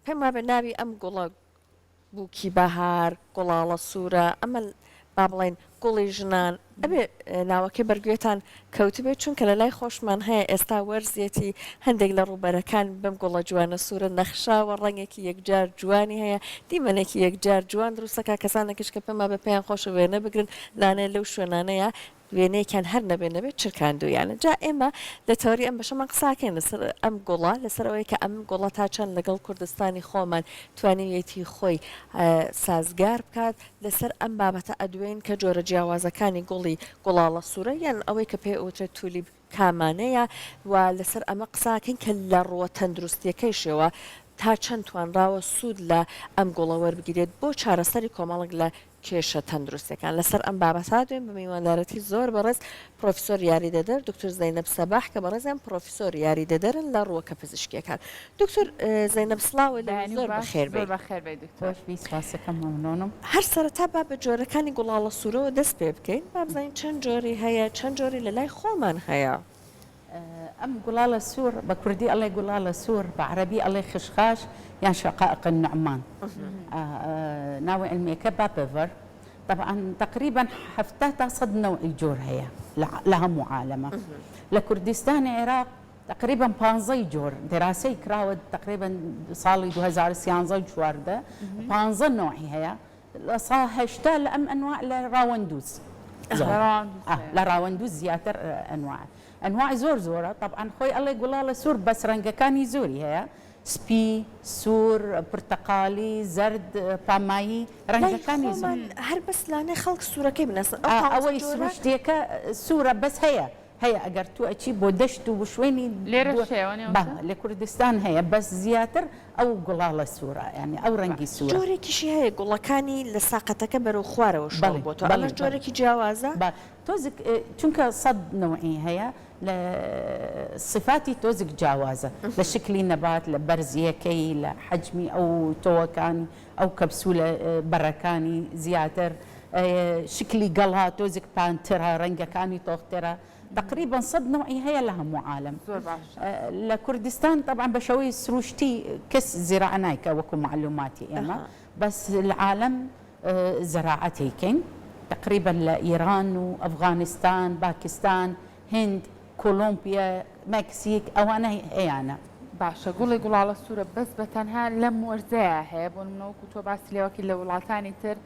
پێم وابێ ناوی ئەم گوڵە بووکی بەهار گوڵاڵە سوورە ئەمە با بڵێن گوڵی ژنان ئەبێ ناوەکەی بەرگوێتان کەوتبێت چونکە لە لای خۆشمان هەیە ئێستا وەرزێتی هەندێک لە ڕووبەرەکان بەم گوڵە جوانە سوورە نەخشاوە ڕەنگێکی یەکجار جوانی هەیە دیمەنێکی یەکجار جوان دروستەکە کەسانێکش کە پێما بە پێیان خۆشە وێنە بگرن لانێ لەو شوێنانەیە وێنەیەکیان هەر نەبێت چرکاندویانە جا ئێمە لە تەوری ئەم بەشەمان قساکەین لەسەر ئەم گوڵە لەسەر ئەوەی کە ئەم گوڵە تا چەند لەگەڵ کوردستانی خۆمان توانیویەتی خۆی سازگار بکات لەسەر ئەم بابەتە ئەدوێن کە جۆرە جیاوازەکانی گوڵی گوڵاڵە سوورە یان ئەوەی کە پێ ئوترێت تولی کامانەیە و لەسەر ئەمە قساکەین کە لە ڕووە تەندروستیەکەیشەوە تا چەند توانراوە سوود لە ئەم گوڵە وەربگیرێت بۆ چارەسەری کۆمەڵک لە کێشە تەندروستەکان لەسەر ئەم بابەتا دوێن بە میواندارەتی زۆر بەڕێز پرۆفیسۆر یاریدەدەر دکتۆر زەینەب سەباح کە بەڕێزیان پرۆفیسۆر یاریدەدەرن لە ڕووەکە پزیشکیەکان دکتۆر زەینەب سڵاوە زۆر بەخێر هەر سەرەتا با بە جۆرەکانی گوڵاڵە سوورەوە دەست پێ بکەین با بزانین چەند جۆری هەیە چەند جۆری لە لای خۆمان هەیە ئەم گوڵاڵە سوور بە کوردی ئەڵێ گوڵاڵە سوور بە عەرەبی ئەڵێ خشخاش یان شقائق النعمان ناوی علمیەکە بابڤر طبعا تقريبا 70 تا 100 نوعی جۆر هەیە لە هەموو عالەمە لە کوردستانی عێراق تقريبا 15 جۆر دراسی کراوە تقريبا ساڵی 2013 15 نوعی هەیە لە ساڵ 8 لە ئەم ئەنواع لە ڕاوەندوز لە ڕاوەندوز زیاتر ئەنواع زۆر زۆرە طبعا خۆی ئەڵێ گوڵاڵە سوور بەس ڕەنگەکانی زۆری هەیە سپی سوور پرتەقالی زرد پامایی ڕەنگەکانی زۆر هەر بەس لانێ خەڵک سوورەکەی بنەسن ئەوەی سروشتیەکە سوورە بەس هەیە ئەگەر تو ئەچی بۆ دەشت و شوێنی لە کوردستان هەیە بەس زیاتر ئەو گوڵاڵە سوورە ینی ئەو ڕەنگی سوورە جۆرێکیشی هەیە گوڵەکانی لە ساقەتەکە بەرەو خوارەوە شڵ بۆ تۆ ئەمە جۆرێکی جیاوازە تۆزک چونکە 100 نوعی هەیە لە صفاتی تۆزک جیاوازە لە شکلی نەبات لە بەرزیەکەی لە حەجمی ئەو تۆوەکانی ئەو کەپسولە بەڕەکانی زیاتر شکلی گەڵا تۆزک پانترە ڕەنگەکانی تۆختێرە تقريبا 100 نوعی هەیە لە هەموو عالم لە کوردستان طبعا بە شێوەی سروشتی کەس زراعە نایکە وەکو معلوماتی ئێمە بەس العالم زراعەتێکین تقريبا لە ئیران و ئەفغانستان باکستان هند کۆلۆمبیا مەکسیک ئەوانە هەیەیانە باشە گوڵی گوڵاڵە سوورە بەس بە تەنها لەم وەرزەیە هەیە بۆ منەوەکو تۆ باسی لێوەکی لە وڵاتانی تر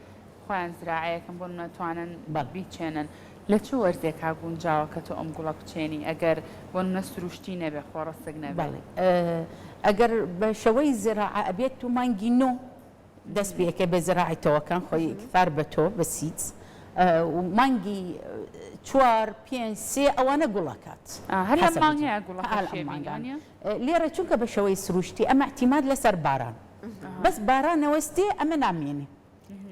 خۆیان زراعەیەکەم بۆ نەتوانن بیچێنن لە چه وەرزێکا گونجاوە کە تۆ ئەم گوڵە بچێنی ئەگەر بۆ منە سروشتی نەبێ خۆڕەسەک نەبێت ئەگەر بە شەوەی زراعە ئەبێت تو مانگی نۆ دەست پێکە بە زراعەتەوەکان خۆی کفار بە تۆ بە سیت و مانگی 4 5 3 ئەوانە گوڵەکات هەر لە مانگەیە گوڵەکە لێرە چونکە بە شەوەی سروشتی ئەمە احتیمال لەسەر باران بەس بارانەوەستی ئەمە نامێنێ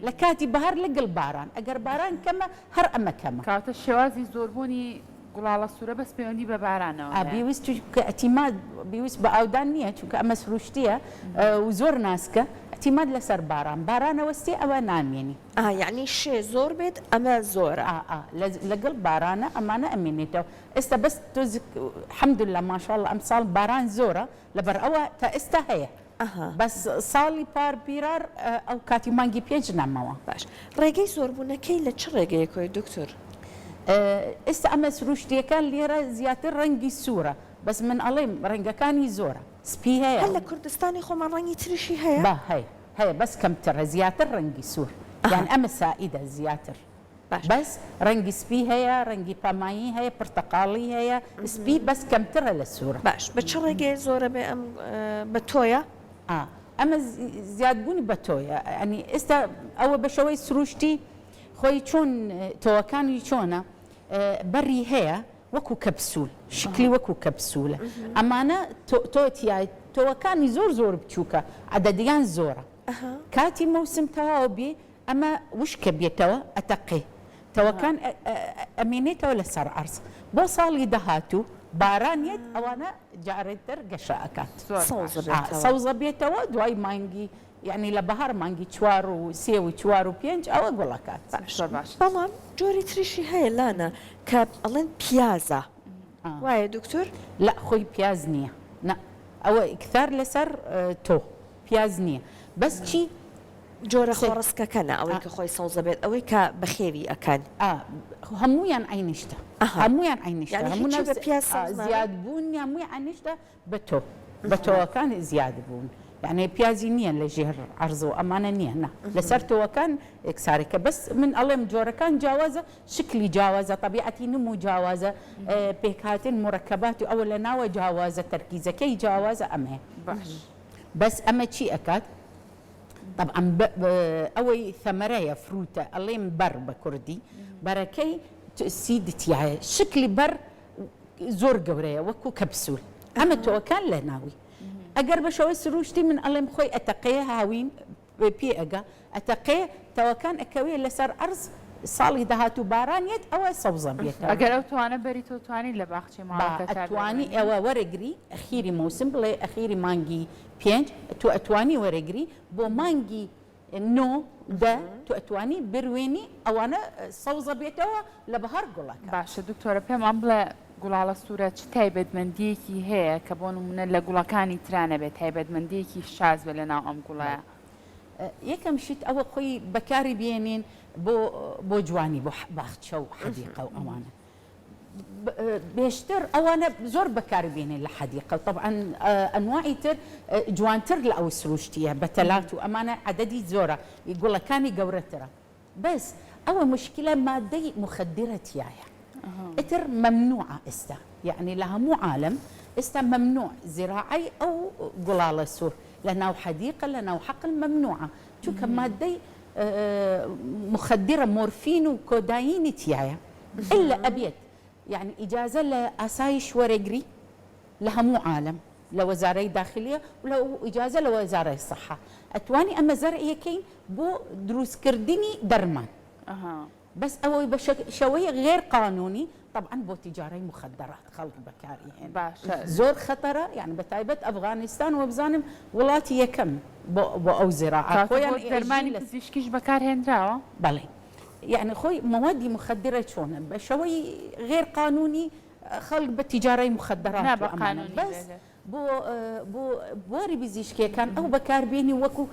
لە کاتی بەهار لەگەڵ باران ئەگەر باران کەمە هەر ئەمە کەمە کاتە شێوازی زۆربوونی گوڵاڵە سوورە بەس پەیوەندی بە بارانەوە بیویست ئەتیماد بیویست بە ئاودان نییە چونکە ئەمە سروشتیە و زۆر ناسکە ئەتیماد لەسەر بارانەوەستی ئەوە نامێنی یعنی شێ زۆر بێت ئەمە زۆرە لەگەڵ بارانە ئەمانە ئەمێنێتەوە ئێستا بەس حەمدولله ماشاءالله ئەم ساڵ باران زۆرە لەبەر ئەوە تا ئێستا هەیە بەس ساڵی پار بیرار ئەو کاتی مانگی 5 نامەوە باش ڕێگەی زۆربوونەکەی لە چ ڕێگەیەکۆی دکتۆر ئێستا ئەمە سروشتیەکان لێرە زیاتر ڕەنگی سوورە بەس من ئەڵێم ڕەنگەکانی زۆرە سپی هەیە هەر لە کوردستانی خۆمان ڕەنگی تریشی هەیە هەیە بەس کەمترە زیاتر ڕەنگی سوور یان ئەمە سائیدە زیاتر بەس ڕەنگی سپی هەیە ڕەنگی پامایی هەیە پرتەقاڵی هەیە سپی بەس کەمترە لە سوورە باش بە چ ڕێگەی زۆرە بێ ئەم بە تۆیە ئەمە زیادبوونی بە تۆیە ئەنی ئێستا ئەوە بە شەوەی سروشتی خۆی چۆن تۆوەکانی چۆنە بەری هەیە وەکو کەپسول شکلی وەکو کەپسولە ئەمانە تۆوەکانی زۆر بچووکە عەدەدیان زۆرە کاتی مەوسم تەواو بێ ئەمە وشکە بێتەوە ئەتەقێ تەوەکان ئەمێنێتەوە لەسەر عەرز بۆ ساڵی داهاتوو بارانیت ئەوانە جارێتتر گەشە ئەکات سەوزە بێتەوە دوای مانگی یعنی لە بەهار مانگی 4 و 3 و 4 و 5 ئەوە گوڵەکات بەڵام جۆری تریشی هەیە لانە کە ئەڵێن پیازە وایە دکتۆر لە خۆی پیاز نییە ئەوە ئیکتار لەسەر تۆ پیاز نییە بەس چی جۆرە خۆڕستکەکەنە ئەوەی کە خۆی سەوزە بێت ئەوەی کە بەخێوی ئەکەن هەمویان عینیشتە هەمویان عینیشتە هەموو بە پیاز زیاد بوون هەمووی عینیشتە بە تۆەکان زیاد بوون يعني پیازی نییە لە ژێر عەرز و ئەمانە نییە نه لەسەر تۆوەکان یەکسارێکە بەس من ئەڵێم جۆرەکان جیاوازە شکلی جیاوازە طبیعەتی نمو جیاوازە پێکهاتن مرکبات و ئەوە لە ناوە جیاوازە تەرکیزەکەی جیاوازە ئەمەیە بەس ئەمە چی ئەکات طبعا ئەوەی ثەمەرەیە فروتە ئەڵێم بەر بە کوردی بەرەکەی سیدتیایە شکلی بەر زۆر گەورەیە وەکو کەپسول ئەمە تۆوەکان لە ناوی ئەگەر بەشەوە سروشتی من ئەڵێم خۆی ئەتەقەیە هاوین پێ ئەگە ئەتەقێ تەوەکان ئەکەوێ لەسەر عەرز ساڵی داهات و بارانیت ئەوە سەوزە بێتەوە ئەگەر ئەو توانە بەری تۆ توانی لە باخچی ماڵەکە ئەتوانی ئەوە وەرەگری ئەخیری موسم بڵێ ئەخیری مانگی 5 تو ئەتوانی وەرەگری بۆ مانگی 9 تو ئەتوانی بروێنی ئەوانە سەوزە بێتەوە لە بەهار گوڵەکە باشە دکتۆرە پێمان بڵێ گوڵاڵە سوورە چ تایبەتمەندیەکی هەیە کە بۆ نمونە لە گوڵەکانی ترانە بێت تایبەتمەندیەکی شاز بێ لە ناو ئەم گوڵەیە یەکەم شت ئەوە خۆی بەکاری بێنین بۆ جوانی بۆ باخچە و حەدیقە و ئەوانە بێشتر ئەوانە زۆر بەکاری بێنێن لە حەدیقە طبعا ئەنواعی تر جوانتر لە ئەو سروشتیە بەتەلات و ئەمانە عەدەدی زۆرە گوڵەکانی گەورەترە بەس ئەوە مشکلە مادەی مخدرەتیایە اتر ممنوعة استا يعني لها مو عالم استا ممنوع زراعي او قلالة سور لانه حديقة لانه حقل ممنوعة شو كمادي مخدرة مورفين وكودايين تيايا الا ابيت يعني اجازة لاسايش ورقري لها مو عالم لوزارة داخلية ولو اجازة لوزارة الصحة اتواني اما زرعي كين بو دروس كردني درمان بس أوي شوية غير قانوني طبعا بو تجاري مخدرات خلق بكاري يعني باشا زور خطرة يعني بتايبت أفغانستان وبزانم ولاتي يكم بو أو زراعة يعني درماني بزيشكيش بكار هندراوة بلي يعني خوي مواد مخدرة شون بشوي غير قانوني خلق بتجاري مخدرات قانوني بس بو بواري بزيشكي كان او بكار بيني وكو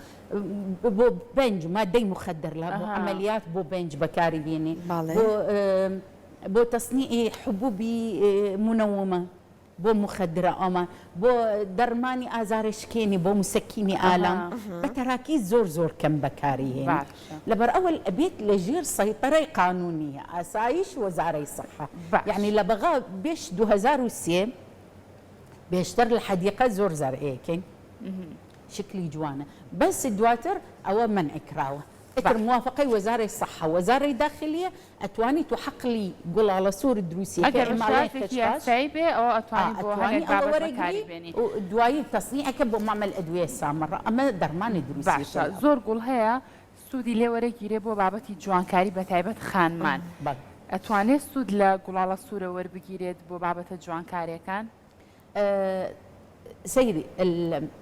بو بنج مادي مخدر لا بو عمليات بو بنج بكاري بيني بو تصنيع حبوبي منومه بو مخدره اما بو درماني ازارشكيني بو مسكيني الام بتراكيز زور كم بكاري هنا لبر اول ابيت لجير سيطره قانونيه اسايش وزاره الصحه يعني لبغى بيش 2003 بيشتر الحديقة زور زرعية كين شكلي جوانا بس دواتر أو منع كراوة اتر موافقة وزارة الصحة وزارة الداخلية أتواني تحق لي قول على صور دروسية كإمالات فيها سايبة أو أتواني أو ورقلي ودواي تصنيع كبو معمل أدوية سامرة أما درمان دروسية باشا زور قول هيا سودي لي ورقي بو بابتي جوانكاري بتايبت خانمان أتواني سود لقول على صورة وربقيريد بو بابت جوانكاري كان سيدي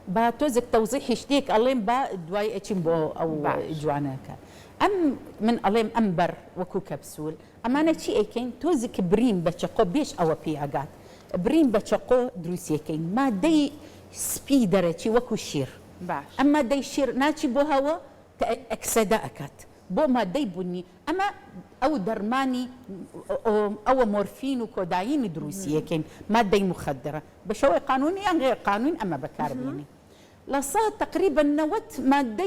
با توزك توضيح شتيك ألين با دواي اتشمبو أو جواناكا أم من ألين أمبر وكو كبسول أما أنا شيء كين توزك بريم بتشقو بيش أو بيعقات بريم بتشقو دروسي كين ما دي سبيدرتي وكو شير باش أما دي شير ناتشي بو هوا أكسداءكات بو ما دي بني أما أو درماني أو مورفين وكودايين دروسية كين مادة مخدرة بشوي قانوني أم غير قانوني أما بكاربيني لصات تقريبا نوت مادة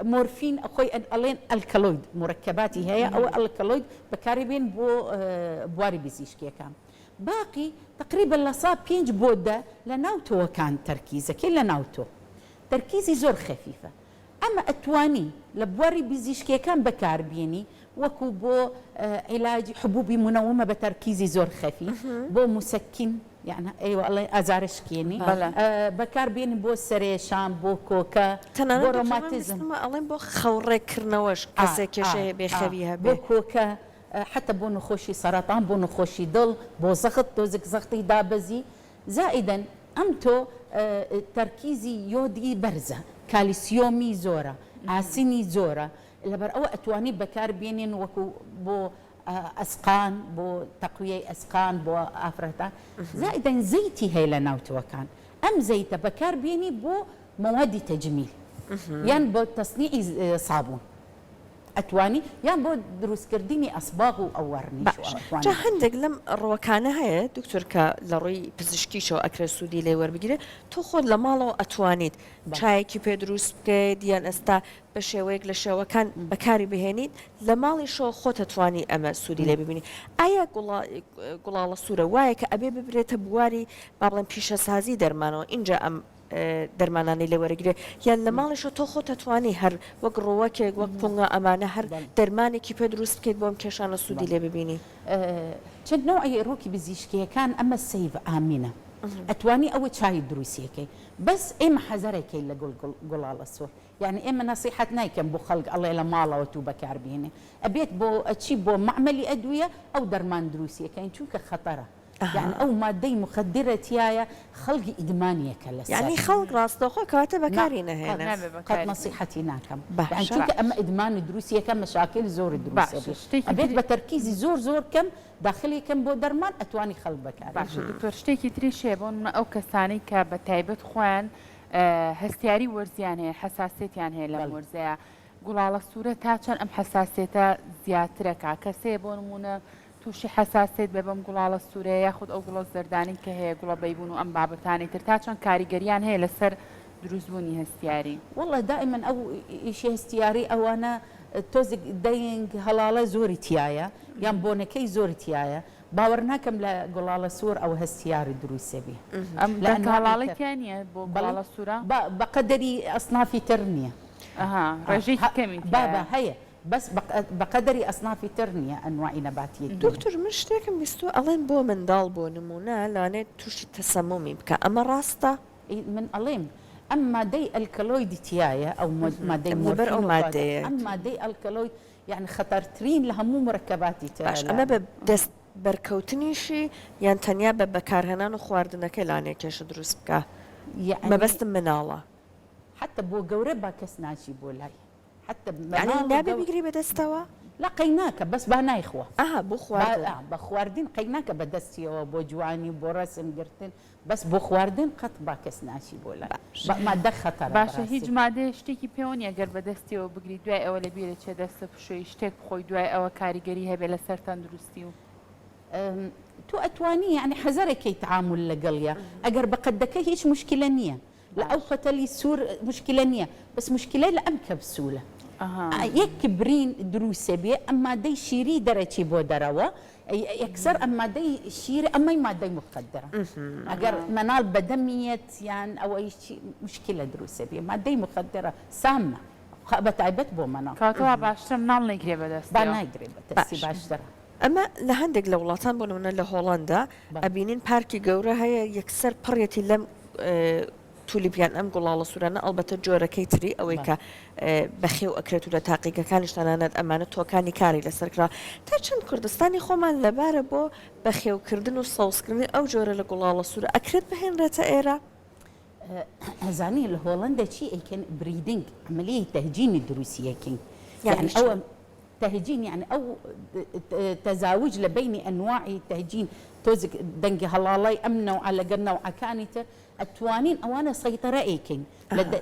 مورفين أخوي ألين الكالويد مركباتي هي أو الكالويد بكاربين بواري بيزيشكي كان باقي تقريبا لصات بينج بودة لناوتو كان تركيزه كي لناوتو تركيزي زور خفيفة أما أتواني لبواري بيزيشكي كان بكاربيني وكو بو علاج حبوبي منومة بتركيزي زور خفيف بو مسكن يعني ايوه الله ازارشكيني بكار بين بو سريشان بو كوكا بو روماتيزم الله بو خوري كرنوش كسكشه بخبيها بو كوكا حتى بو نخوشي سرطان بو نخوشي دل بو زغط دوزك زغطي دابزي زائدا امتو تركيزي يودي برزه كالسيومي زوره عاسيني زوره لبر أو أتواني بكار بينين وكو بو أسقان بو تقوية أسقان بو أفرتا زائدا زيتي هي لناوتو كان أم زيت بكار بيني بو مواد تجميل يان بو تصنيع صابون اتواني يان بو دروس كرديني اصباغ او ورنيش جا هەندێک لەم ڕوەکانە هەیە دکتۆر کە لە ڕووی پزیشکیشەوە ئەکرێت سوودی لێ وەربگیرێت تۆ خۆت لە ماڵەوە ئەتوانیت چایەکی پێ دروست بکەیت یان ئێستا بە شێوەیەک لە شێوەکان بەکاری بهێنیت لە ماڵی شۆ خۆت ئەتوانی ئەمە سوودی لێ ببینی ئایا گوڵاڵە سوورە وایە کە ئەبێ ببرێتە بواری با بڵێن پیشەسازی دەرمانەوە اینجا ئەم دەرمانانی لێ وەرەگرێ یان لە ماڵیشە تۆ خۆت ئەتوانی هەر وەک ڕۆوەکێک وەک پۆنگا ئەمانە هەر دەرمانێکی پێ دروست بکەیت بۆم کێشانە سوودی لێ ببینی چەند نوعی ڕۆکی بزیشکیەکان ئەمە سیڤ ئامینە ئەتوانی ئەوە چای دروستیەکەی بەس ئێمە حەزەرێکی لە گوڵاڵە سوور یعنی ئێمە نەسیحەت نایکەم بۆ خەڵک ئەڵێ لە ماڵەوە تو بەکاربێنێ ئەبێت بۆ ئەچی بۆ معمەلی ئەدویە ئەو دەرمان دروستیەکەین چونکە خەتەرە يعني أو مادة مخدرة تيايا خلق إدمانية كلا يعني خلق راس دوخة كاتب بكارينا هنا قد نصيحتي ناكم يعني شو أما إدمان دروسية كم مشاكل زور دروسية أبيت بتركيزي زور كم داخلي كم بودرمان أتواني خلق بكاري باش دكتور شتيكي تريشي بون أو كساني كبتايبت خوان هستياري ورزيان هي حساسيتيان هي لمورزيا قول على الصورة تاچن أم حساسيتها زيادترك عكسي بونمونا توشي حساسيت ببم گوڵاڵە سوورەیە یاخود ئەو گوڵە زەردانی کە هەیە گوڵە بەیبوون و ئەم بابەتانی تر تا چەند کاریگەریان هەیە لەسەر دروستبوونی هەستیاری والله دائما ئەو ئیشی هەستیاری ئەوانە تۆزێک دەنگ هەڵاڵە زۆری تایە یان بۆنەکەی زۆری تایە باوەڕ ناکەم لە گوڵاڵە سوور ئەو هەستیاری دروستە بێ ئەم هەڵاڵێکیان نیە بۆ گوڵاڵە سوورە بەقەدەری ئەسنافی تر نییە ڕێژەیەکی کەمی بابا هەیە بس بقدر أصناف ترنية أنواع نباتية دكتور مش تاكم بيستو ألين بو من دال بو نمونا لانه توشي تسممي بكا أما راستا من ألين أما دي الكالويد تيايا أو مادة مورفين أو مادة أما دي الكالويد يعني خطرترين لها مو مركباتي باش أما بدست بركوتنيشي يعني تنيا ببكارهنان وخواردنك لانه كيش دروس بكا يعني ما بس منالا حتى بو قوربا كسناشي بولاي حتى يعني نابي بيجري بدستوا لا قيناك بس بانا إخوة بخواردن بخواردن قيناك بدستي وبوجواني بورسم قرتن بس بخواردن قط باكس ناشي بولا ما دخل باشا هیچ ماده شتێکی پێوە نیە گەر بەدەستیەوە بگری دوای ئەوە لە بیرە چێ دەستە پشوی شتێک بخۆی دوای ئەوە کاریگەری هەبێ لە سەر تەندروستی و تو ئەتوانی يعني حەزەرێکی تعامل لەگەڵیە ئەگەر بەقەدەکەی هیچ مشکلە نییە لە ئەو قەتەلی سوور مشکلە نییە بس مشکلە لە ئەم کەپسولە يك برين دروسة بيه أما دي شيري درجي بودروا يكسر أما دي شيري أما ما دي مخدرة أجر منال بدمية يعني أو أي شيء مشكلة دروسة بيه ما دي مخدرة سامة بتعبت بو منال كاتوا باشتر منال نجري بدست بانا يجري بدست باشتر أما لهندق لو وڵاتان بۆ نمونە لە هۆڵندا ئەبینین پارکی گەورە هەیە یەکسەر پڕێتی لەم تولیپیان ئەم گوڵاڵە سوورانە ئەلبەتە جۆرەکەی تری ئەوەی کە بەخێو ئەکرێت و لە تاقیگەکانیش تەنانەت ئەمانە تۆکانی کاری لەسەرکرا تا چەند کوردستانی خۆمان لەبارە بۆ بەخێوکردن و سەوزکردنی ئەو جۆرە لە گوڵاڵە سوورە ئەکرێت بهێنرێتە ئێرە هەزانی لە هۆڵندا چی ئەیکەن بریدنگ عملية تهجين دروسيەکەین يعني أو تهجين يعني أو تزاوج لبين أنواع تهجين توزك دنج هلالي أمنوا على قرنا وعكانته التوانين أوانا سيطرة إيكين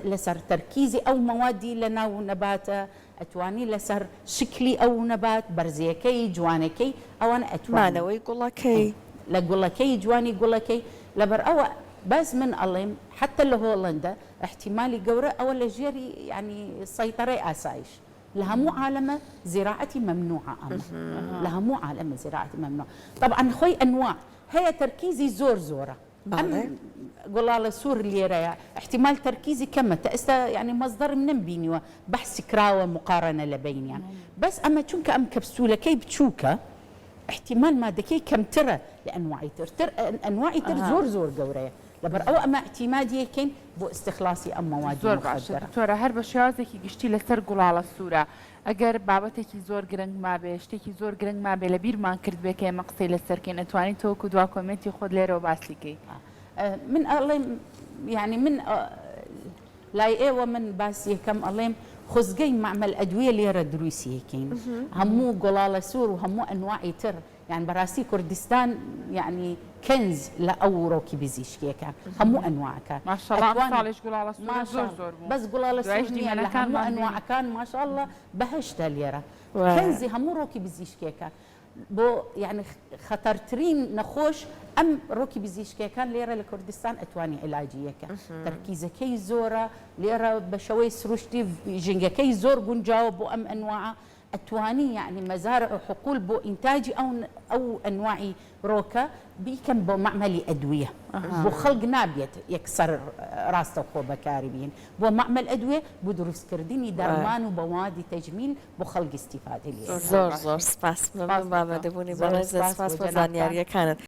لسر تركيزي أو موادي لنا ونباته أتواني لسر شكلي أو نبات برزيكي جوانكي أوانا أتواني مانوي قولكي لا قولكي جواني قولكي لبر أو بس من الله حتى اللي هولندا احتمالي قورة أو لجيري يعني سيطرة أسايش لها مو عالمة زراعتي ممنوعة لها مو عالمة زراعتي ممنوعة طبعا خوي أنواع هي تركيزي زورة قول سور اللي رايا احتمال تركيزي كم تأستا يعني مصدر من بيني بحث كراوة مقارنة لبين يعني بس أما تشونك أم كبسولة كي بتشوكا احتمال ما دكي كم ترى لأنواعي أنواعي زور قورية لبر أو أما اعتمادي كين بو استخلاصي أم مواد مخدرة دكتورة هر بشيازێکی گشتی لەسەر گوڵاڵە سوورە ئەگەر بابەتێکی زۆر گرنگ مابێ شتێکی زۆر گرنگ مابێ لە بیرمان کرد بێ کە ئێمە قسەی لەسەرکەین ئەتوانیت تۆکو دوا کۆمنتی خۆت لێرەوە باسیکەی من أليم يعني من لاي ايوه من باسي كم أليم خزقي معمل أدوية ليرة دروسية كين همو قلالة سور وهمو أنواع تر يعني براسي كردستان يعني كنز لأو روكي بزيشكيكا همو أنواع كان ما شاء الله أتواني. مثالش قول على السورة ما شاء زور الله بس قول على السورة أنا كان همو أنواع كان ما شاء الله بهشت ليرة كنزي همو روكي بزيشكيكا بو يعني خطرترين نخوش ام روكي بزيشكي كان ليرة لكردستان اتواني علاجيه كان تركيزه كي زوره ليرة بشوي سروشتي جنجا كي زور قنجاو بو ام انواع اتواني يعني مزارع وحقول بو انتاجي او انواعي روكا بيكم بو معملي ادويه بو خلق نابيت يكسر راس خوبه بكاربين بو معمل ادويه بدرس كرديني درمان وبوادي تجميل بو خلق استفاده ليه زور سپاس ممنون بابا دبونی برای سپاس و زانیاری کانت